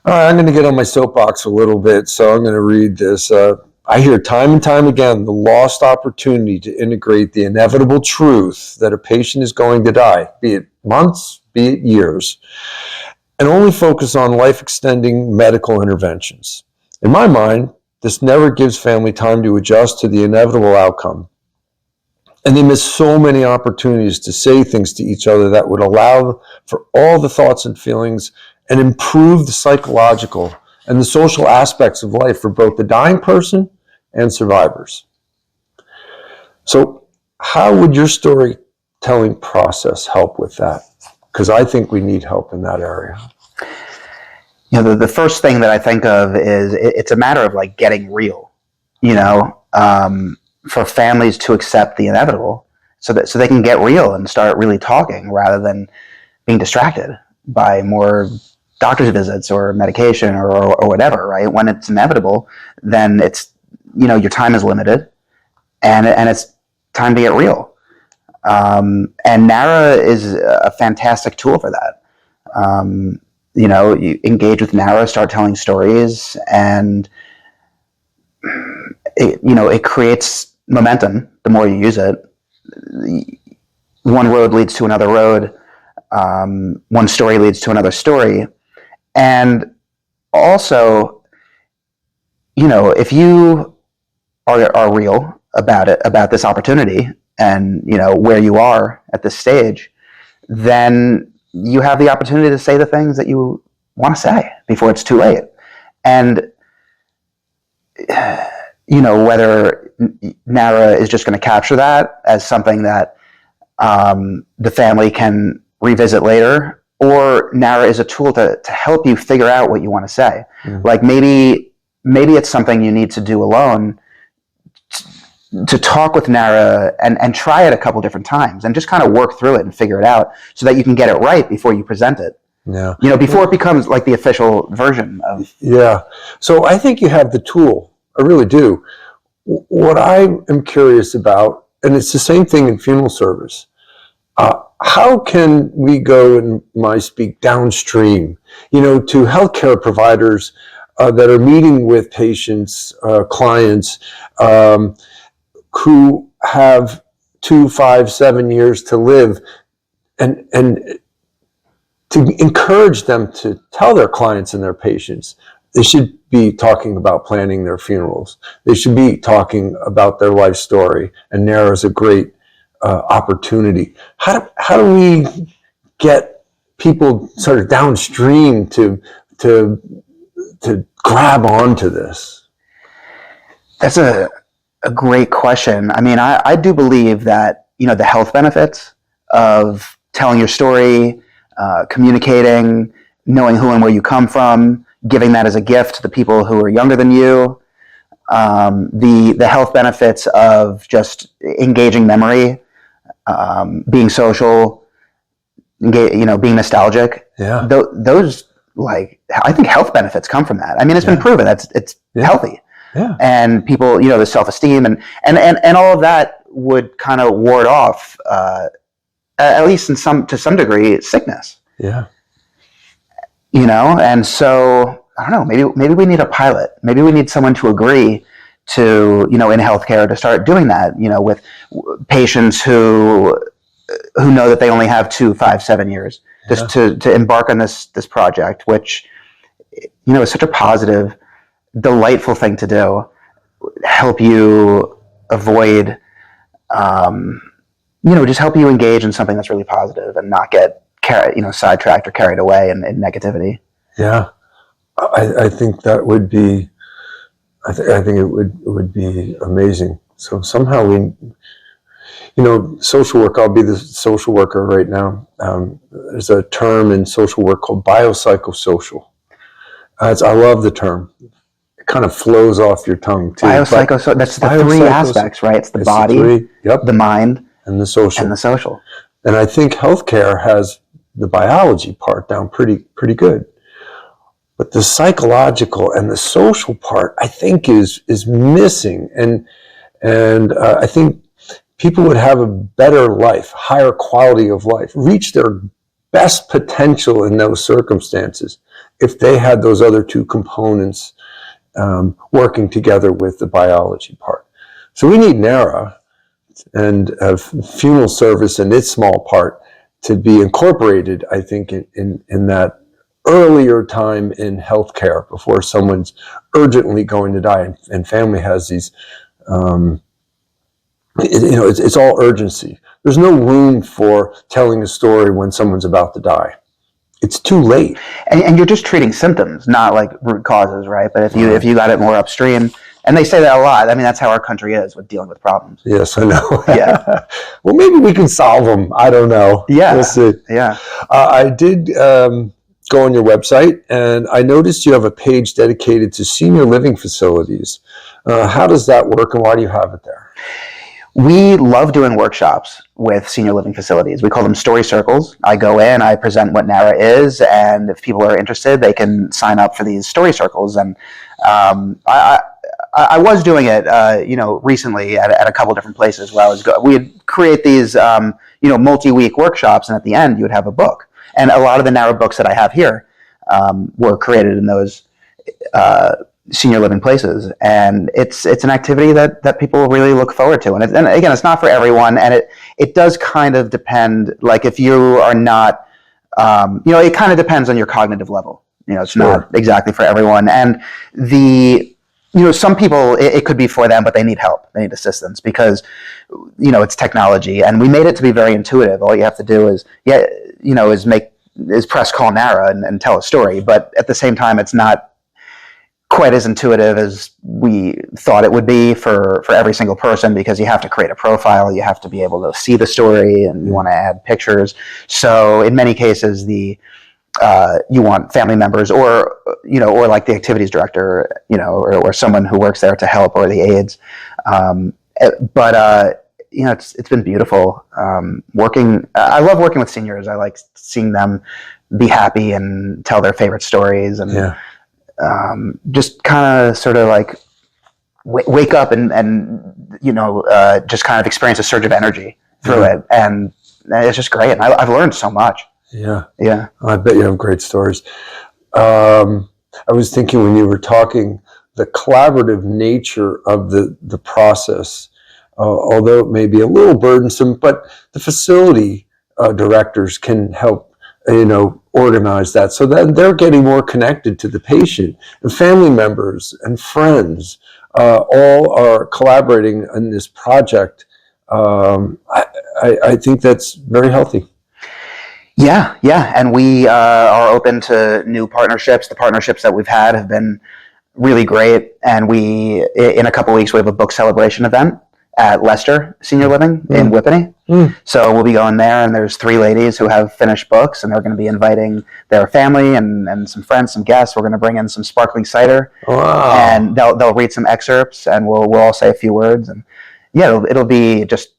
All right, I'm going to get on my soapbox a little bit, so I'm going to read this. I hear time and time again the lost opportunity to integrate the inevitable truth that a patient is going to die, be it months, be it years, and only focus on life-extending medical interventions. In my mind, this never gives family time to adjust to the inevitable outcome. And they miss so many opportunities to say things to each other that would allow for all the thoughts and feelings and improve the psychological and the social aspects of life for both the dying person and survivors. So how would your storytelling process help with that? Because I think we need help in that area. The first thing that I think of is it's a matter of like getting real, for families to accept the inevitable so they can get real and start really talking rather than being distracted by more doctor's visits or medication or whatever, right? When it's inevitable, then it's, your time is limited and it's time to get real. And Narra is a fantastic tool for that. You engage with Narra, start telling stories, and it creates momentum the more you use it. One road leads to another road. One story leads to another story. And also, if you are real about it, about this opportunity and, where you are at this stage, then you have the opportunity to say the things that you want to say before it's too late. And, whether Narra is just going to capture that as something that the family can revisit later, or Narra is a tool to help you figure out what you want to say. Mm. Like maybe it's something you need to do alone, to talk with Narra and try it a couple different times and just kind of work through it and figure it out so that you can get it right before you present it. Yeah. Before it becomes like the official version of. Yeah. So I think you have the tool. I really do. What I am curious about, and it's the same thing in funeral service, how can we go, in my speak, downstream, to healthcare providers that are meeting with patients, clients, who have 2, 5, 7 years to live, and to encourage them to tell their clients and their patients they should be talking about planning their funerals. They should be talking about their life story, and Narra is a great opportunity. How do we get people sort of downstream to grab onto this? That's a great question. I mean, I do believe that, the health benefits of telling your story, communicating, knowing who and where you come from, giving that as a gift to the people who are younger than you, the health benefits of just engaging memory, being social, being nostalgic. Yeah. Those, I think health benefits come from that. I mean, it's been proven that it's healthy. Yeah. And people, the self-esteem and all of that would kind of ward off, at least to some degree, sickness. Yeah. And so I don't know, maybe we need a pilot. Maybe we need someone to agree to, in healthcare to start doing that, with patients who know that they only have 2, 5, 7 years just to embark on this project, which, is such a positive, delightful thing to do, help you avoid, just help you engage in something that's really positive and not get sidetracked or carried away in negativity. Yeah, I think that would be. I think it would be amazing. So somehow social work. I'll be the social worker right now. There's a term in social work called biopsychosocial. I love the term. It kind of flows off your tongue too. Biopsychosocial. That's the 3 aspects, right? It's the body, the mind, and the social. And I think healthcare has the biology part down pretty good. But the psychological and the social part, I think, is missing. And I think people would have a better life, higher quality of life, reach their best potential in those circumstances if they had those other two components working together with the biology part. So we need Narra and a funeral service in its small part to be incorporated, I think, in that earlier time in healthcare before someone's urgently going to die, and family has these, it's all urgency. There's no room for telling a story when someone's about to die. It's too late. And you're just treating symptoms, not like root causes, right? But if you got it more upstream, and they say that a lot. I mean, that's how our country is with dealing with problems. Yes, I know. Yeah. Well, maybe we can solve them. I don't know. Yeah. We'll see. Yeah. I did go on your website, and I noticed you have a page dedicated to senior living facilities. How does that work, and why do you have it there? We love doing workshops with senior living facilities. We call them story circles. I go in, I present what Narra is, and if people are interested, they can sign up for these story circles. And I was doing it, recently at a couple different places where we'd create these, multi-week workshops, and at the end you would have a book. And a lot of the Narra books that I have here were created in those senior living places, and it's an activity that people really look forward to. And again, it's not for everyone, and it does kind of depend. Like if you are not, it kind of depends on your cognitive level. It's Sure. not exactly for everyone, and some people it could be for them, but they need help, they need assistance because it's technology, and we made it to be very intuitive. All you have to do is press call Narra and tell a story, but at the same time, it's not quite as intuitive as we thought it would be for every single person, because you have to create a profile, you have to be able to see the story, and you want to add pictures. So in many cases, you want family members or like the activities director, or someone who works there to help, or the aides. It's been beautiful working. I love working with seniors. I like seeing them be happy and tell their favorite stories, and Yeah. just kind of sort of like wake up and just kind of experience a surge of energy through it, and it's just great. And I've learned so much. Yeah. Yeah. I bet you have great stories. I was thinking when you were talking, the collaborative nature of the process, although it may be a little burdensome, but the facility directors can help, organize that, so that they're getting more connected to the patient, and family members and friends all are collaborating in this project. I think that's very healthy. Yeah, and we are open to new partnerships. The partnerships that we've had have been really great, and in a couple of weeks we have a book celebration event at Leicester Senior Living in Whippany. So we'll be going there, and there's 3 ladies who have finished books, and they're going to be inviting their family and some friends, some guests. We're going to bring in some sparkling cider. Wow. And they'll read some excerpts, and we'll all say a few words, and it'll be just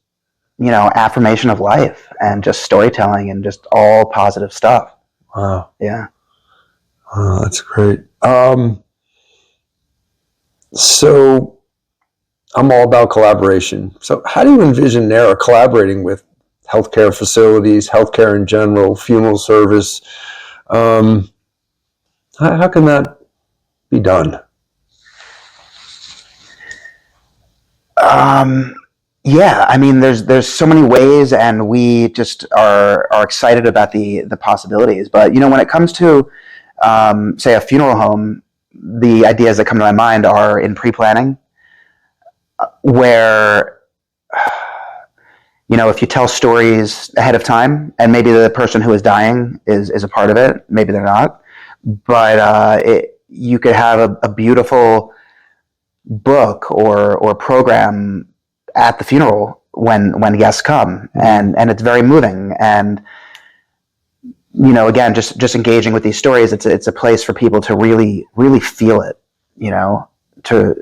affirmation of life and just storytelling and just all positive stuff. Wow. Yeah. Oh, that's great. So I'm all about collaboration. So how do you envision Narra collaborating with healthcare facilities, healthcare in general, funeral service? How can that be done? Yeah, I mean, there's so many ways, and we just are excited about the possibilities. But when it comes to say a funeral home, the ideas that come to my mind are in pre-planning, where if you tell stories ahead of time, and maybe the person who is dying is a part of it, maybe they're not, but you could have a beautiful book or program at the funeral when guests come, and it's very moving. And again, just engaging with these stories, it's a place for people to really feel it, to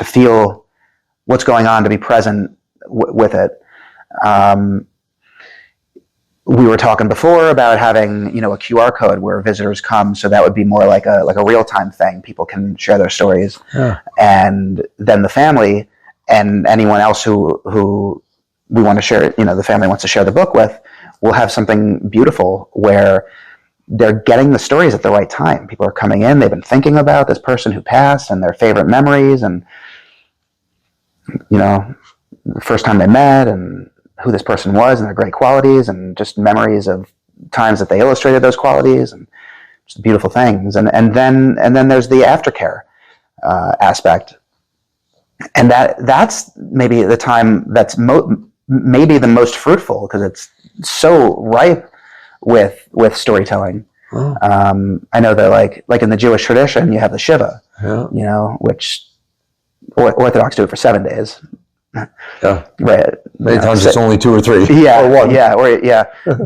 feel what's going on, to be present with it. We were talking before about having a QR code where visitors come, so that would be more like a real-time thing. People can share their stories, and then the family and anyone else who we want to share, the family wants to share the book with, we'll have something beautiful where they're getting the stories at the right time. People are coming in, they've been thinking about this person who passed and their favorite memories, and the first time they met and who this person was and their great qualities, and just memories of times that they illustrated those qualities, and just beautiful things. And then there's the aftercare aspect, and that's maybe the time that's maybe the most fruitful, because it's so ripe with storytelling. Oh. I know that like in the Jewish tradition, you have the Shiva, which Orthodox do it for 7 days. Yeah. Right. Many times it's only 2 or 3. Yeah. Or 1. Yeah.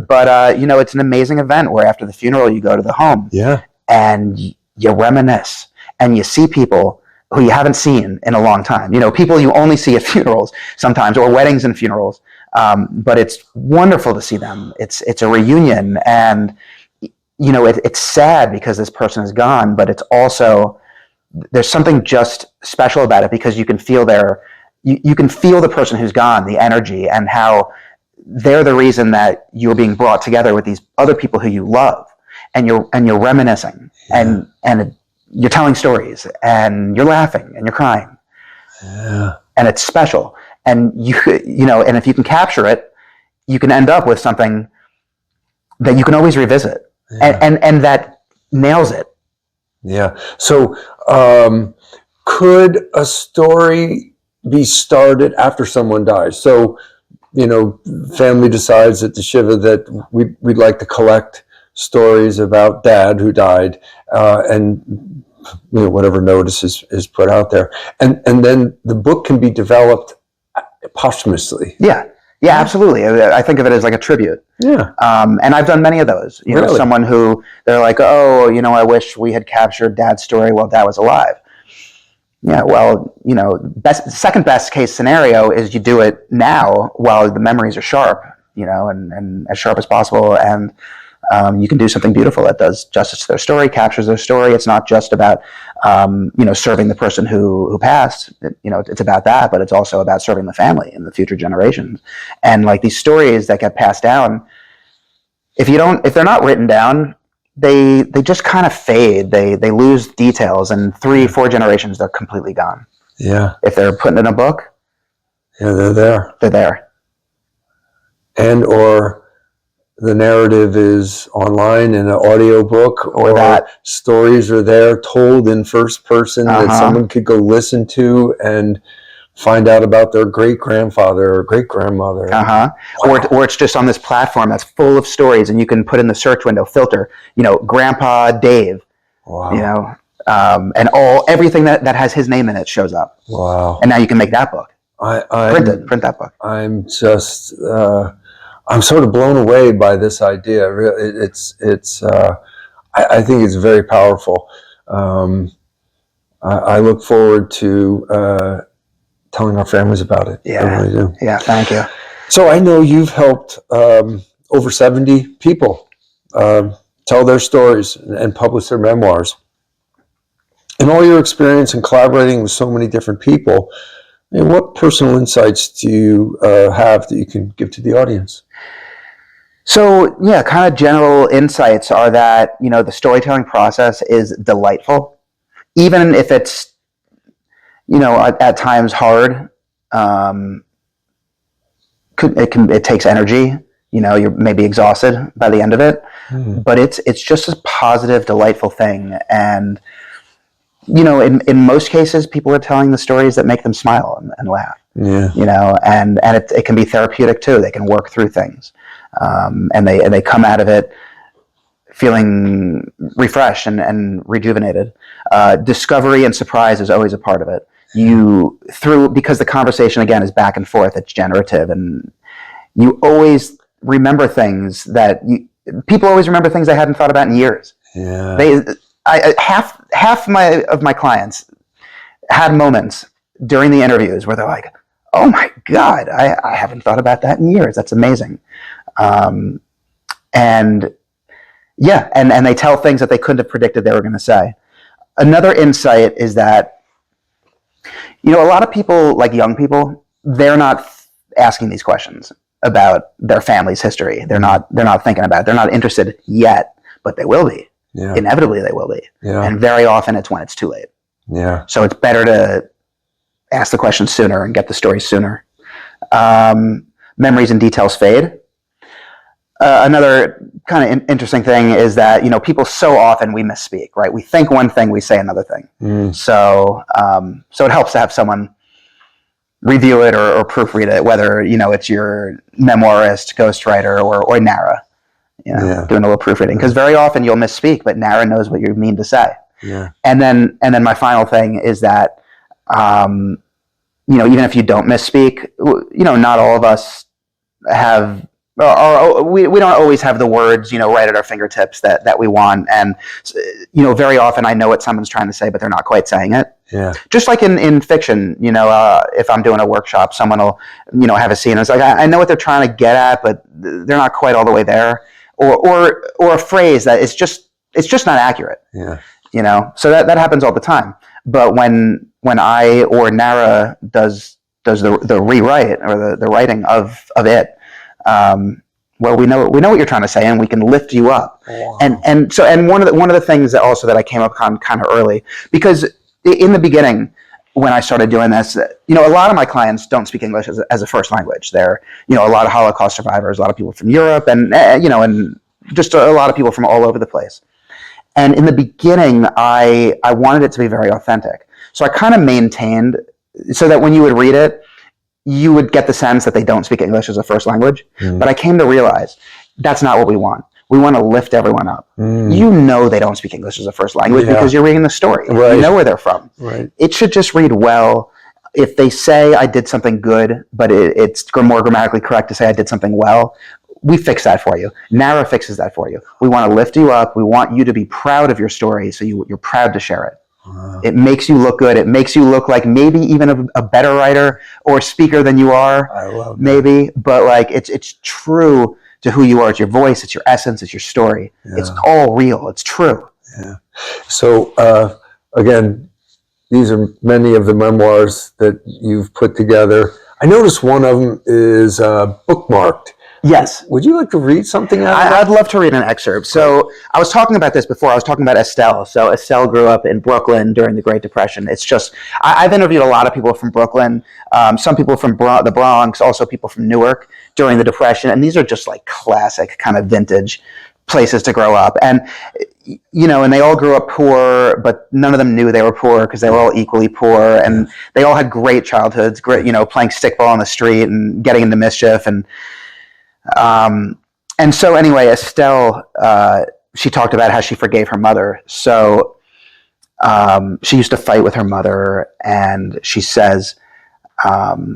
But it's an amazing event where after the funeral you go to the home. Yeah. And you reminisce, and you see people who you haven't seen in a long time. People you only see at funerals sometimes, or weddings and funerals. But it's wonderful to see them. It's a reunion, and it's sad because this person is gone, but it's also, there's something just special about it, because you can feel you can feel the person who's gone, the energy, and how they're the reason that you're being brought together with these other people who you love, and you're reminiscing, and you're telling stories, and you're laughing, and you're crying, and it's special. And and if you can capture it, you can end up with something that you can always revisit, and that nails it. Yeah. So, could a story be started after someone dies? So, family decides at the Shiva that we'd like to collect stories about Dad who died, and whatever notice is put out there, and then the book can be developed posthumously. Yeah, absolutely. I think of it as like a tribute. Yeah. And I've done many of those. Really? Someone who they're like, oh, I wish we had captured Dad's story while Dad was alive. Yeah, well, second best case scenario is you do it now while the memories are sharp, and as sharp as possible, and you can do something beautiful that does justice to their story, captures their story. It's not just about, serving the person who passed. It's about that, but it's also about serving the family and the future generations. And like these stories that get passed down, if they're not written down, they just kind of fade. They lose details, and 3-4 generations, they're completely gone. Yeah. If they're put in a book, they're there. They're there. And or the narrative is online in an audio book, or that stories are there told in first person that someone could go listen to and find out about their great-grandfather or great-grandmother. Wow. Or it's just on this platform that's full of stories, and you can put in the search window filter, Grandpa Dave. Wow. And everything that has his name in it shows up. Wow. And now you can make that book. Print that book. I'm just I'm sort of blown away by this idea. I think it's very powerful. I look forward to telling our families about it. Yeah. I really do. Yeah. Thank you. So I know you've helped over 70 people tell their stories and publish their memoirs. In all your experience in collaborating with so many different people, what personal insights do you have that you can give to the audience? So, kind of general insights are that, the storytelling process is delightful, even if it's, at times hard. It takes energy. You're maybe exhausted by the end of it, but it's just a positive, delightful thing. And, in most cases, people are telling the stories that make them smile and laugh. Yeah. And it can be therapeutic too. They can work through things, and they come out of it feeling refreshed and rejuvenated. Discovery and surprise is always a part of it. Because the conversation again is back and forth. It's generative, and you always remember things people always remember things they hadn't thought about in years. Yeah. Half of my clients had moments during the interviews where they're like, "Oh my God, I haven't thought about that in years. That's amazing." And they tell things that they couldn't have predicted they were going to say. Another insight is that, a lot of people, like young people, they're not asking these questions. about their family's history. They're not thinking about it. They're not interested yet, but they will be. Yeah. Inevitably they will be. Yeah. And very often it's when it's too late. Yeah. So it's better to ask the question sooner and get the story sooner. Memories and details fade. Another kind of interesting thing is that, people so often we misspeak, right? We think one thing, we say another thing. So it helps to have someone review it or proofread it, whether, it's your memoirist, ghostwriter, or Narra, doing a little proofreading. Because very often you'll misspeak, but Narra knows what you mean to say. Yeah. And then my final thing is that, even if you don't misspeak, not all of us have, or we don't always have the words, right at our fingertips that we want. And, very often I know what someone's trying to say, but they're not quite saying it. Yeah. Just like in fiction, if I'm doing a workshop, someone will, have a scene. And it's like, I know what they're trying to get at, but they're not quite all the way there. Or a phrase that it's just not accurate. Yeah. So that happens all the time. But when I or Narra does the rewrite or the writing of it, well, we know what you're trying to say, and we can lift you up. Wow. And one of the things that also that I came up on kind of early, because in the beginning when I started doing this, a lot of my clients don't speak English as a first language. They're a lot of Holocaust survivors, a lot of people from Europe, and and just a lot of people from all over the place. And in the beginning, I wanted it to be very authentic. So I kind of maintained so that when you would read it, you would get the sense that they don't speak English as a first language. But I came to realize that's not what we want. We want to lift everyone up. They don't speak English as a first language because you're reading the story. Right. You know where they're from. Right. It should just read well. If they say I did something good, but it's more grammatically correct to say I did something well, we fix that for you. Narra fixes that for you. We want to lift you up. We want you to be proud of your story, so you're proud to share it. Wow. It makes you look good. It makes you look like maybe even a better writer or speaker than you are. I love that. Maybe, but like it's true to who you are. It's your voice. It's your essence. It's your story. Yeah. It's all real. It's true. Yeah. So again, these are many of the memoirs that you've put together. I noticed one of them is bookmarked. Yes. Would you like to read something out of that? I'd love to read an excerpt. So I was talking about this before. I was talking about Estelle. So Estelle grew up in Brooklyn during the Great Depression. It's just, I've interviewed a lot of people from Brooklyn, some people from the Bronx, also people from Newark during the Depression. And these are just like classic kind of vintage places to grow up. And, and they all grew up poor, but none of them knew they were poor because they were all equally poor. And they all had great childhoods, great, playing stickball on the street and getting into mischief. And so anyway, Estelle, she talked about how she forgave her mother. So she used to fight with her mother, and she says, but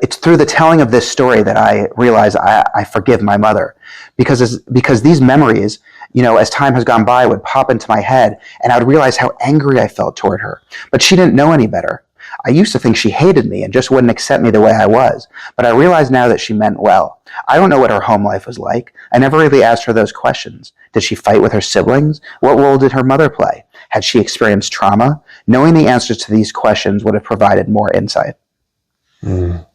it's through the telling of this story that I realize I forgive my mother, because these memories, as time has gone by, would pop into my head, and I would realize how angry I felt toward her. But she didn't know any better. I used to think she hated me and just wouldn't accept me the way I was, but I realize now that she meant well. I don't know what her home life was like. I never really asked her those questions. Did she fight with her siblings? What role did her mother play? Had she experienced trauma? Knowing the answers to these questions would have provided more insight. And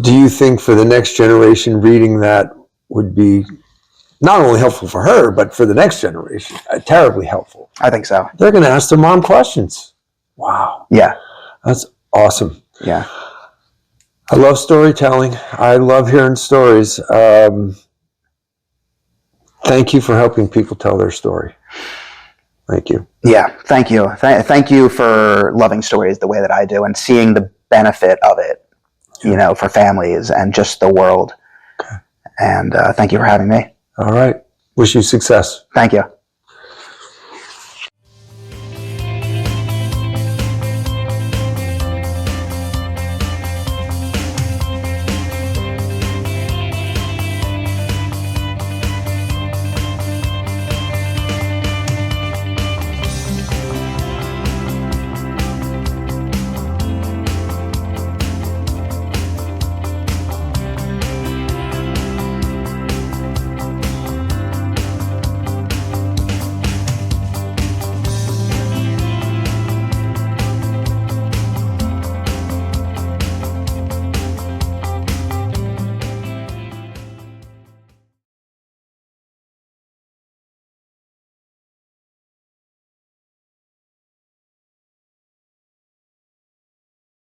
do you think for the next generation, reading that would be not only helpful for her, but for the next generation, terribly helpful? I think so. They're going to ask their mom questions. Wow. Yeah. That's awesome. Yeah. I love storytelling. I love hearing stories. Thank you for helping people tell their story. Thank you. Yeah. Thank you. Thank you for loving stories the way that I do and seeing the benefit of it, for families and just the world. Okay. And thank you for having me. All right. Wish you success. Thank you.